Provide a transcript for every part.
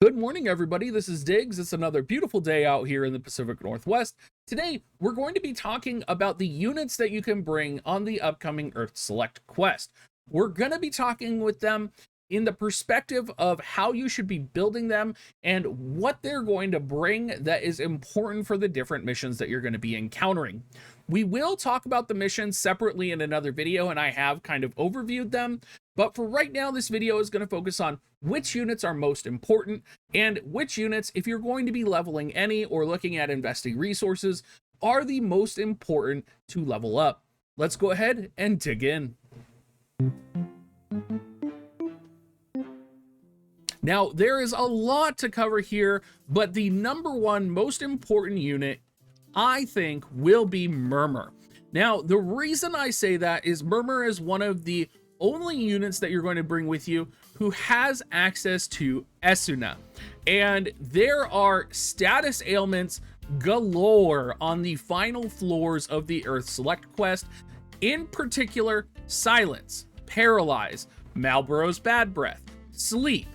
Good morning, everybody. This is Diggs. It's another beautiful day out here in the Pacific Northwest. Today, we're going to be talking about the units that you can bring on the upcoming Earth Select quest. We're going to be talking with them in the perspective of how you should be building them and what they're going to bring that is important for the different missions that you're going to be encountering. We will talk about the missions separately in another video, and I have kind of overviewed them. But for right now, this video is going to focus on which units are most important and which units, if you're going to be leveling any or looking at investing resources, are the most important to level up. Let's go ahead and dig in. Now, there is a lot to cover here, but the number one most important unit, I think, will be Murmur. Now, the reason I say that is Murmur is one of the only units that you're going to bring with you who has access to Esuna. And there are status ailments galore on the final floors of the Earth Select quest. In particular, Silence, Paralyze, Malboro's Bad Breath, Sleep.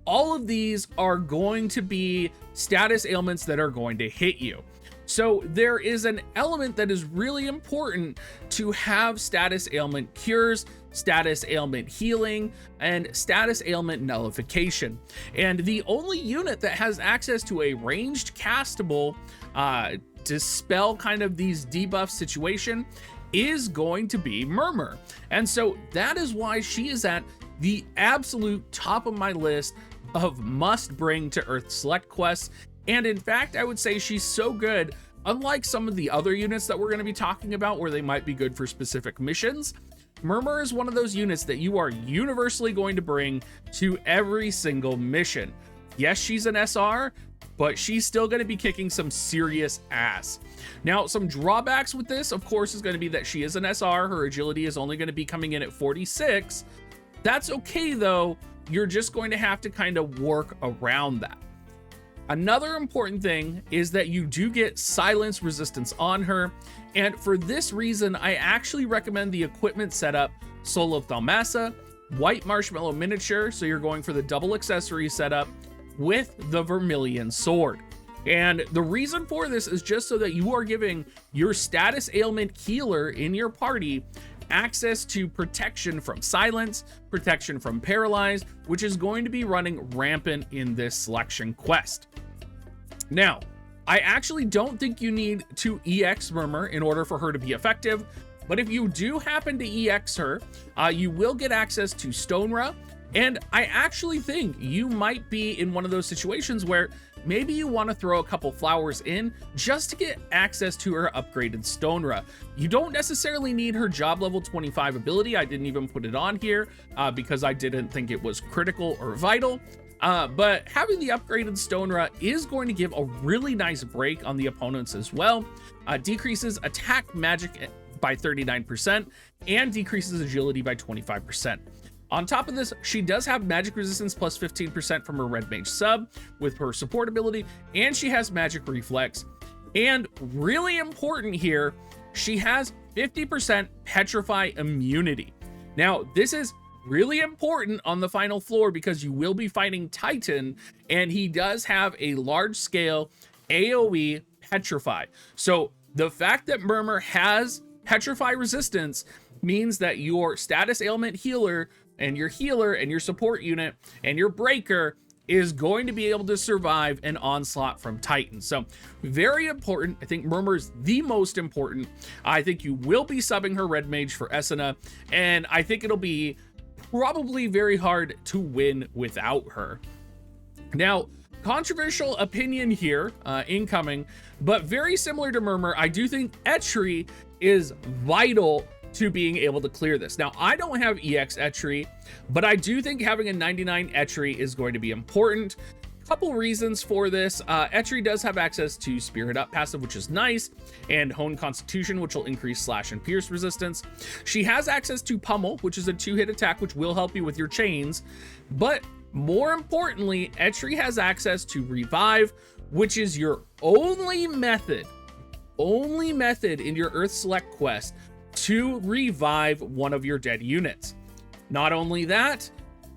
All of these are going to be status ailments that are going to hit you. So there is an element that is really important to have status ailment cures, status ailment healing, and status ailment nullification. And the only unit that has access to a ranged castable dispel kind of these debuff situation is going to be Murmur. And so that is why she is at the absolute top of my list of must bring to Earth Select quests. And in fact, I would say she's so good, unlike some of the other units that we're going to be talking about where they might be good for specific missions, Murmur is one of those units that you are universally going to bring to every single mission. Yes, she's an SR, but she's still going to be kicking some serious ass. Now, some drawbacks with this, of course, is going to be that she is an SR. Her agility is only going to be coming in at 46. That's okay, though. You're just going to have to kind of work around that. Another important thing is that you do get silence resistance on her. And for this reason, I actually recommend the equipment setup Soul of Thalmassa, White Marshmallow Miniature, so you're going for the double accessory setup, with the Vermilion Sword. And the reason for this is just so that you are giving your status ailment healer in your party access to protection from silence, protection from paralyzed, which is going to be running rampant in this selection quest. Now, I actually don't think you need to EX Murmur in order for her to be effective, but if you do happen to EX her, you will get access to Stonra. And I actually think you might be in one of those situations where maybe you want to throw a couple flowers in just to get access to her upgraded Stonra. You don't necessarily need her job level 25 ability. I didn't even put it on here because I didn't think it was critical or vital. But having the upgraded Stonra is going to give a really nice break on the opponents as well. Decreases attack magic by 39% and decreases agility by 25%. On top of this, she does have magic resistance plus 15% from her red mage sub with her support ability, and she has magic reflex. And really important here, she has 50% petrify immunity. Now, this is really important on the final floor because you will be fighting Titan, and he does have a large scale AoE petrify. So the fact that Murmur has petrify resistance means that your status ailment healer and your support unit and your breaker is going to be able to survive an onslaught from Titan. So very important. I think Murmur is the most important. I think you will be subbing her red mage for Esuna, and I think it'll be probably very hard to win without her. Now, controversial opinion here, incoming, but very similar to Murmur, I do think Etre is vital to being able to clear this. Now, I don't have EX Etre, but I do think having a 99 Etre is going to be important. Couple reasons for this. Etre does have access to Spirit Up passive, which is nice, and Hone Constitution, which will increase slash and pierce resistance. She has access to Pummel, which is a 2-hit attack, which will help you with your chains. But more importantly, Etre has access to Revive, which is your only method in your Earth Select quest to revive one of your dead units. Not only that,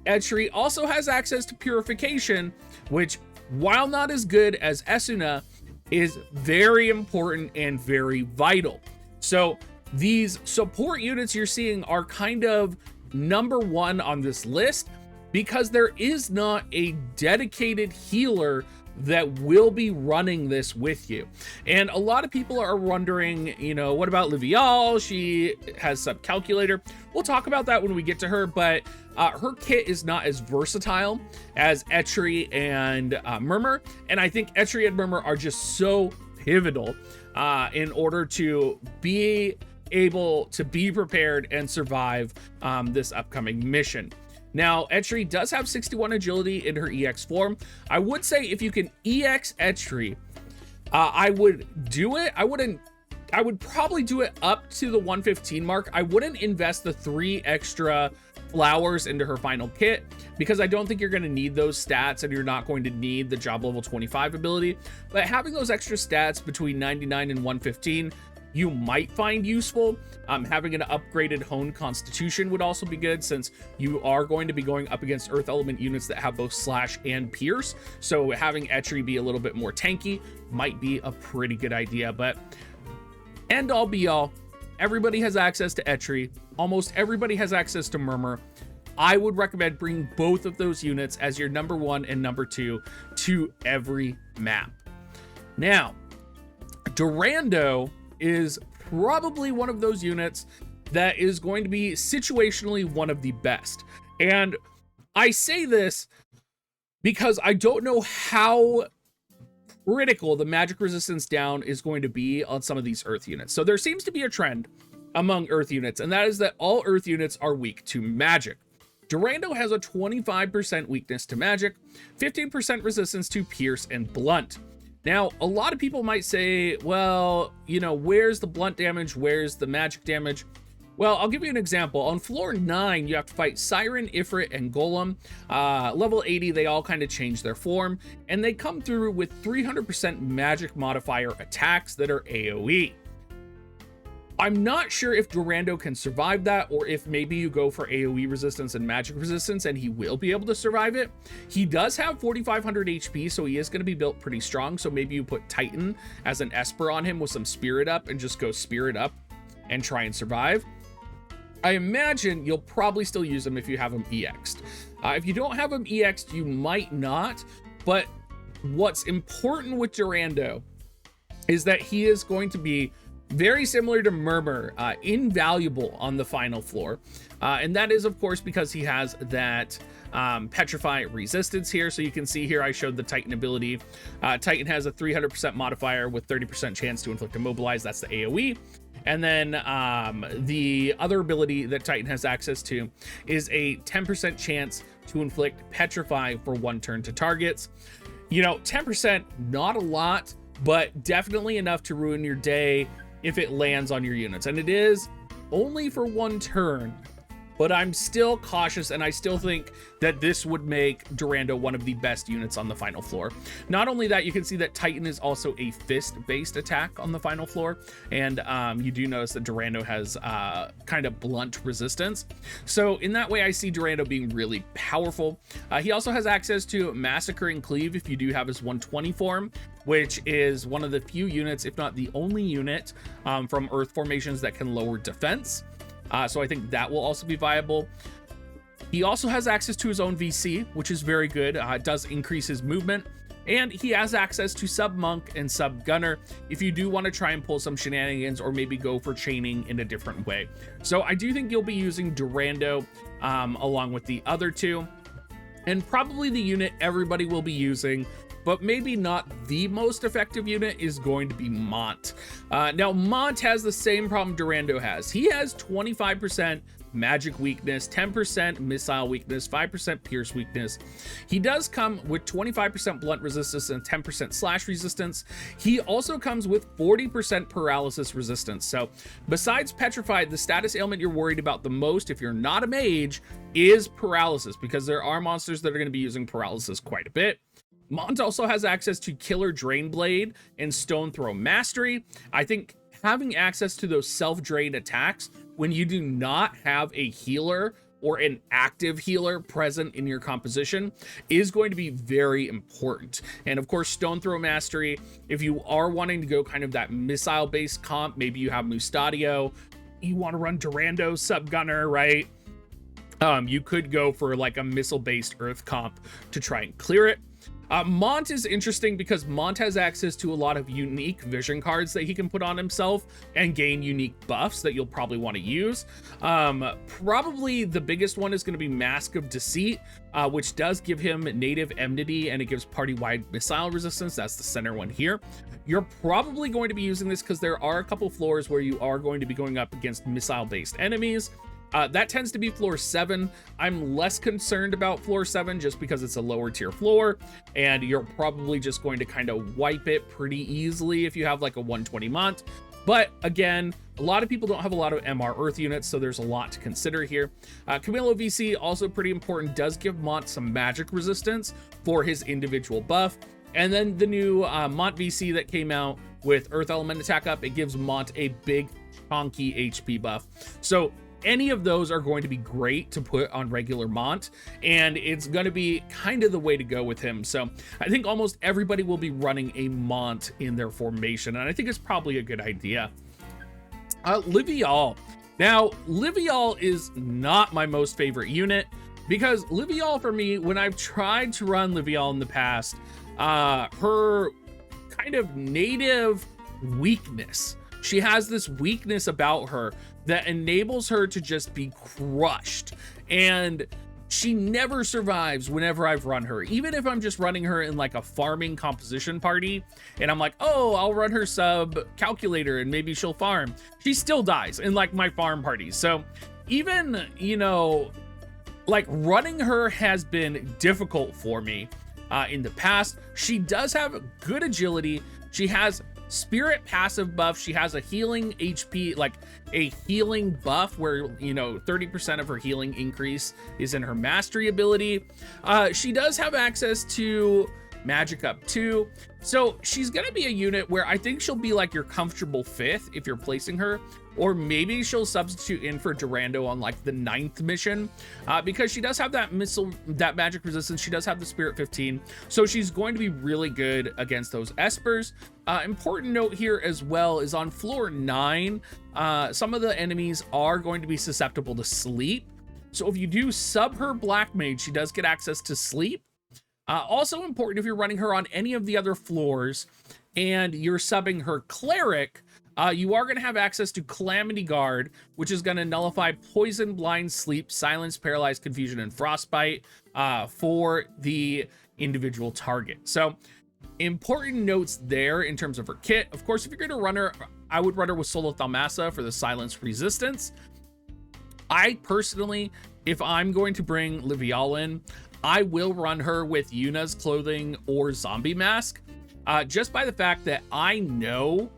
Etre also has access to Purification, which, while not as good as Esuna, is very important and very vital. So these support units you're seeing are kind of number one on this list because there is not a dedicated healer that will be running this with you. And a lot of people are wondering, you know, what about Livial? She has Subcalculator. We'll talk about that when we get to her, but her kit is not as versatile as Etre and Murmur. And I think Etre and Murmur are just so pivotal in order to be able to be prepared and survive this upcoming mission. Now, Etre does have 61 agility in her EX form. I would say if you can EX Etre, I would do it. I would probably do it up to the 115 mark. I wouldn't invest the 3 extra flowers into her final kit because I don't think you're going to need those stats and you're not going to need the job level 25 ability. But having those extra stats between 99 and 115, you might find useful. Having an upgraded honed constitution would also be good since you are going to be going up against earth element units that have both slash and pierce. So having Etre be a little bit more tanky might be a pretty good idea. But end all be all, everybody has access to Etre. Almost everybody has access to Murmur. I would recommend bringing both of those units as your number 1 and number 2 to every map. Now, Durando is probably one of those units that is going to be situationally one of the best. And I say this because I don't know how critical the magic resistance down is going to be on some of these earth units. So there seems to be a trend among earth units, and that is that all earth units are weak to magic. Durando has a 25% weakness to magic, 15% resistance to pierce and blunt. Now, a lot of people might say, well, you know, where's the blunt damage? Where's the magic damage? Well, I'll give you an example. On floor 9, you have to fight Siren, Ifrit, and Golem. Level 80, they all kind of change their form, and they come through with 300% magic modifier attacks that are AoE. I'm not sure if Durando can survive that, or if maybe you go for AoE resistance and magic resistance and he will be able to survive it. He does have 4,500 HP, so he is going to be built pretty strong. So maybe you put Titan as an Esper on him with some Spirit Up and just go Spirit Up and try and survive. I imagine you'll probably still use him if you have him EX'd. If you don't have him EX'd, you might not. But what's important with Durando is that he is going to be very similar to Murmur, invaluable on the final floor. And that is, of course, because he has that Petrify resistance here. So you can see here, I showed the Titan ability. Titan has a 300% modifier with 30% chance to inflict immobilize. That's the AoE. And then the other ability that Titan has access to is a 10% chance to inflict Petrify for 1 turn to targets. You know, 10%, not a lot, but definitely enough to ruin your day if it lands on your units. And it is only for 1 turn, but I'm still cautious, and I still think that this would make Durando one of the best units on the final floor. Not only that, you can see that Titan is also a fist-based attack on the final floor, and you do notice that Durando has kind of blunt resistance. So in that way, I see Durando being really powerful. He also has access to Massacre and Cleave if you do have his 120 form, which is one of the few units, if not the only unit, from Earth formations that can lower defense. So I think that will also be viable. He also has access to his own VC, which is very good. It does increase his movement. And he has access to Sub Monk and Sub Gunner if you do want to try and pull some shenanigans or maybe go for chaining in a different way. So I do think you'll be using Durando along with the other two. And probably the unit everybody will be using, but maybe not the most effective unit, is going to be Mont. Now, Mont has the same problem Durando has. He has 25% magic weakness, 10% missile weakness, 5% pierce weakness. He does come with 25% blunt resistance and 10% slash resistance. He also comes with 40% paralysis resistance. So besides Petrified, the status ailment you're worried about the most if you're not a mage is paralysis, because there are monsters that are going to be using paralysis quite a bit. Mont also has access to Killer Drain Blade and Stone Throw Mastery. I think having access to those self-drain attacks when you do not have a healer or an active healer present in your composition is going to be very important. And of course, Stone Throw Mastery, if you are wanting to go kind of that missile based comp, maybe you have Mustadio, you want to run Durando Sub Gunner, right? You could go for like a missile based earth comp to try and clear it. Mont is interesting because Mont has access to a lot of unique vision cards that he can put on himself and gain unique buffs that you'll probably want to use. Probably the biggest one is going to be Mask of Deceit, which does give him native enmity and it gives party-wide missile resistance. That's the center one here. You're probably going to be using this because there are a couple floors where you are going to be going up against missile-based enemies. That tends to be floor 7. I'm less concerned about floor 7 just because it's a lower tier floor and you're probably just going to kind of wipe it pretty easily if you have like a 120 Mont. But again, a lot of people don't have a lot of MR Earth units, so there's a lot to consider here. Camilo VC, also pretty important, does give Mont some magic resistance for his individual buff. And then the new Mont VC that came out with Earth Element attack up, it gives Mont a big chonky HP buff. So any of those are going to be great to put on regular Mont, and it's going to be kind of the way to go with him. So I think almost everybody will be running a Mont in their formation, and I think it's probably a good idea. Livial. Now, Livial is not my most favorite unit because Livial, for me, when I've tried to run Livial in the past, her kind of native weakness, she has this weakness about her that enables her to just be crushed, and she never survives whenever I've run her. Even if I'm just running her in like a farming composition party and I'm like, oh, I'll run her sub calculator and maybe she'll farm, she still dies in like my farm parties. So even, you know, like running her has been difficult for me in the past. She does have good agility. She has spirit passive buff. She has a healing HP, like a healing buff where, you know, 30% of her healing increase is in her mastery ability. She does have access to magic up too. So she's gonna be a unit where I think she'll be like your comfortable 5th if you're placing her, or maybe she'll substitute in for Durando on like the 9th mission, because she does have that that magic resistance. She does have the spirit 15, so she's going to be really good against those espers. Important note here as well is on floor 9, some of the enemies are going to be susceptible to sleep. So if you do sub her Black Mage, she does get access to sleep. Also important, if you're running her on any of the other floors and you're subbing her Cleric, you are going to have access to Calamity Guard, which is going to nullify Poison, Blind, Sleep, Silence, Paralyze, Confusion, and Frostbite for the individual target. So important notes there in terms of her kit. Of course, if you're going to run her, I would run her with Solo Thalmasa for the Silence Resistance. I personally, if I'm going to bring Livial in, I will run her with Yuna's Clothing or Zombie Mask, just by the fact that I know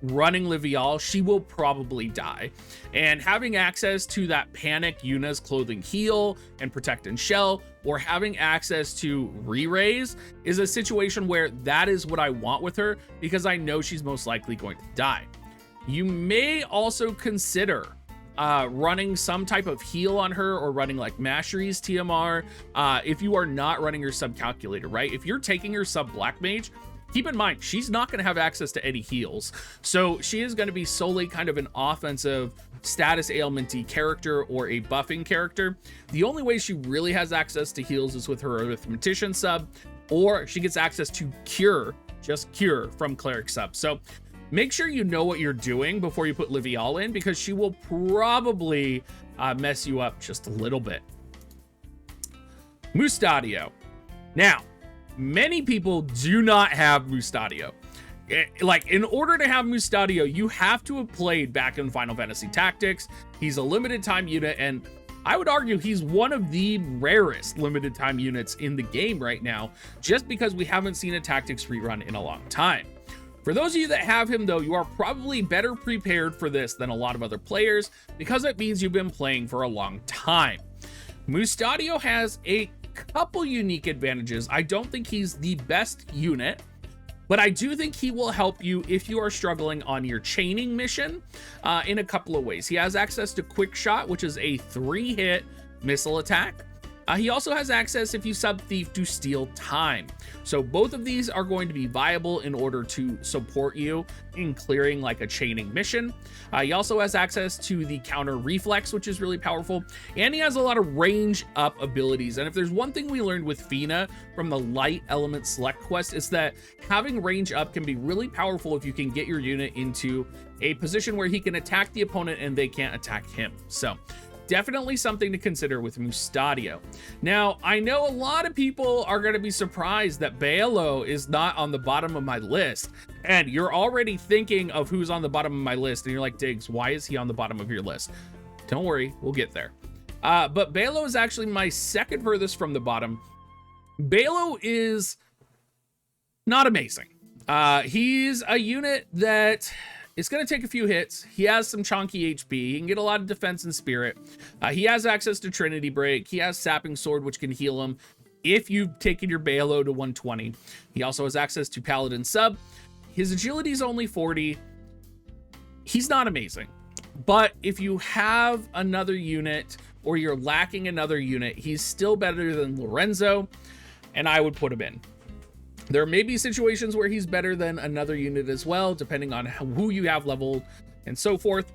running Livial, she will probably die. And having access to that Panic Yuna's Clothing Heal and Protect and Shell, or having access to Re-Raise is a situation where that is what I want with her, because I know she's most likely going to die. You may also consider running some type of heal on her, or running like Mastery's TMR if you are not running your sub calculator, right? If you're taking your sub Black Mage, keep in mind, she's not going to have access to any heals. So she is going to be solely kind of an offensive status ailment-y character or a buffing character. The only way she really has access to heals is with her Arithmetician sub, or she gets access to Cure, just Cure from Cleric sub. So make sure you know what you're doing before you put Livial in, because she will probably mess you up just a little bit. Mustadio. Now, many people do not have Mustadio. Like, in order to have Mustadio, you have to have played back in Final Fantasy Tactics. He's a limited time unit, and I would argue he's one of the rarest limited time units in the game right now, just because we haven't seen a Tactics rerun in a long time. For those of you that have him, though, you are probably better prepared for this than a lot of other players, because it means you've been playing for a long time. Mustadio has a couple unique advantages. I don't think he's the best unit, but I do think he will help you if you are struggling on your chaining mission in a couple of ways. He has access to Quick Shot, which is a 3-hit missile attack. He also has access if you sub thief to steal time. So both of these are going to be viable in order to support you in clearing like a chaining mission. He also has access to the counter reflex, which is really powerful. And he has a lot of range up abilities. And if there's one thing we learned with Fina from the light element select quest, it's that having range up can be really powerful if you can get your unit into a position where he can attack the opponent and they can't attack him. So definitely something to consider with Mustadio. Now, I know a lot of people are going to be surprised that Bailo is not on the bottom of my list, and you're already thinking of who's on the bottom of my list, and you're like, Diggs, why is he on the bottom of your list? Don't worry, we'll get there. But Bailo is actually my second furthest from the bottom. Bailo is not amazing. He's a unit that it's going to take a few hits. He has some chunky HP. He can get a lot of defense and spirit. He has access to Trinity Break. He has Sapping Sword, which can heal him if you've taken your Bailo to 120. He also has access to Paladin Sub. His agility is only 40. He's not amazing. But if you have another unit or you're lacking another unit, he's still better than Lorenzo, and I would put him in. There may be situations where he's better than another unit as well, depending on who you have leveled and so forth.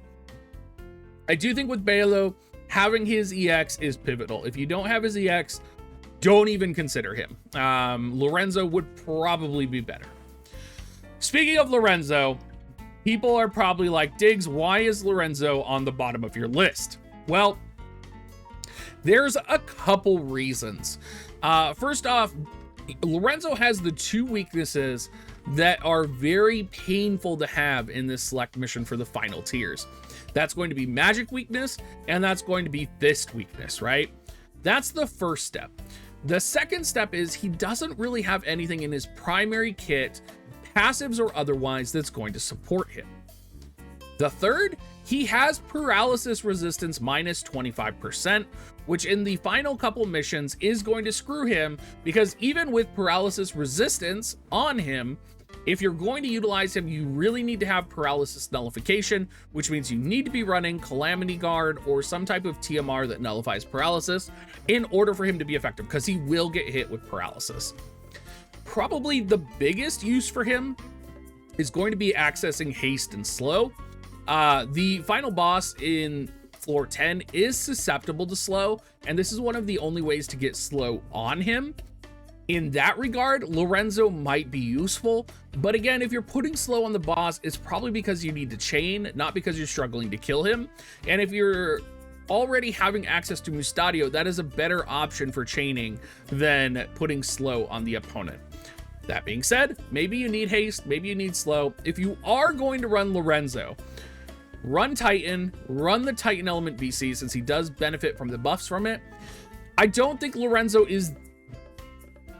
I do think with Bailo, having his EX is pivotal. If you don't have his EX, don't even consider him. Lorenzo would probably be better. Speaking of Lorenzo, people are probably like, Diggs, why is Lorenzo on the bottom of your list? Well, there's a couple reasons. First off, Lorenzo has the two weaknesses that are very painful to have in this select mission for the final tiers. That's going to be magic weakness, and that's going to be fist weakness, right? That's the first step. The second step is he doesn't really have anything in his primary kit, passives or otherwise, that's going to support him. The third, he has paralysis resistance minus 25%, which in the final couple missions is going to screw him, because even with paralysis resistance on him, if you're going to utilize him, you really need to have paralysis nullification, which means you need to be running Calamity Guard or some type of TMR that nullifies paralysis in order for him to be effective, because he will get hit with paralysis. Probably the biggest use for him is going to be accessing haste and slow. The final boss in floor 10 is susceptible to slow, and this is one of the only ways to get slow on him. In that regard, Lorenzo might be useful, but again, if you're putting slow on the boss, it's probably because you need to chain, not because you're struggling to kill him. And if you're already having access to Mustadio, that is a better option for chaining than putting slow on the opponent. That being said, maybe you need haste, maybe you need slow. If you are going to run Lorenzo, run Titan, run the Titan element VC since he does benefit from the buffs from it. I don't think Lorenzo is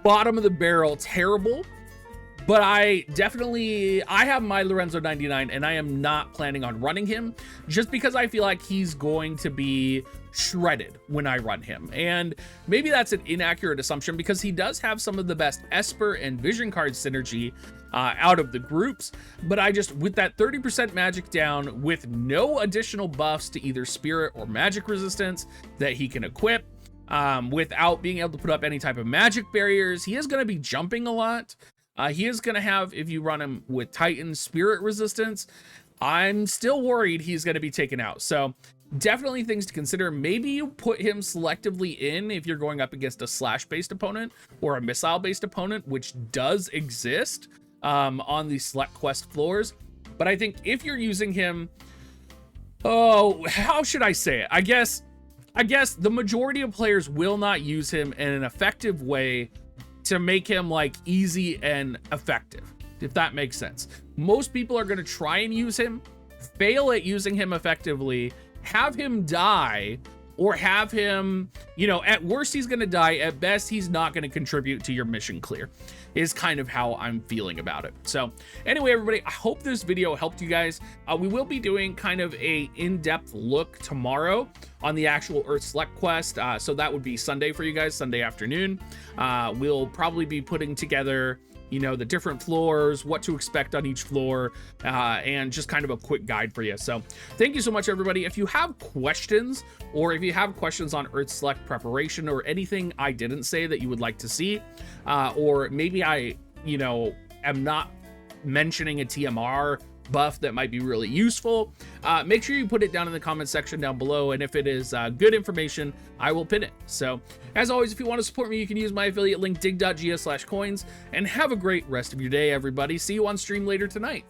bottom of the barrel terrible, but I have my Lorenzo 99 and I am not planning on running him just because I feel like he's going to be shredded when I run him. And maybe that's an inaccurate assumption because he does have some of the best Esper and Vision card synergy out of the groups, but with that 30% magic down with no additional buffs to either spirit or magic resistance that he can equip, without being able to put up any type of magic barriers, he is going to be jumping a lot. He is going to have, if you run him with Titan spirit resistance, I'm still worried he's going to be taken out. So definitely things to consider. Maybe you put him selectively in if you're going up against a slash based opponent or a missile based opponent, which does exist on the select quest floors. But I think if you're using him, how should I say it? I guess the majority of players will not use him in an effective way to make him like easy and effective, if that makes sense. Most people are going to try and use him, fail at using him effectively, have him die, or have him, at worst he's going to die, at best he's not going to contribute to your mission clear, is kind of how I'm feeling about it. So anyway, everybody, I hope this video helped you guys. We will be doing kind of a in-depth look tomorrow on the actual Earth Select quest. So that would be Sunday for you guys, Sunday afternoon. We'll probably be putting together, you know, the different floors, what to expect on each floor, and just kind of a quick guide for you. So thank you so much, everybody. If you have questions, or if you have questions on Earth Select preparation, or anything I didn't say that you would like to see, or maybe I, you know, am not mentioning a TMR buff that might be really useful, make sure you put it down in the comment section down below, and if it is good information, I will pin it. So as always, if you want to support me, you can use my affiliate link dig.gs/coins, and have a great rest of your day, everybody. See you on stream later tonight.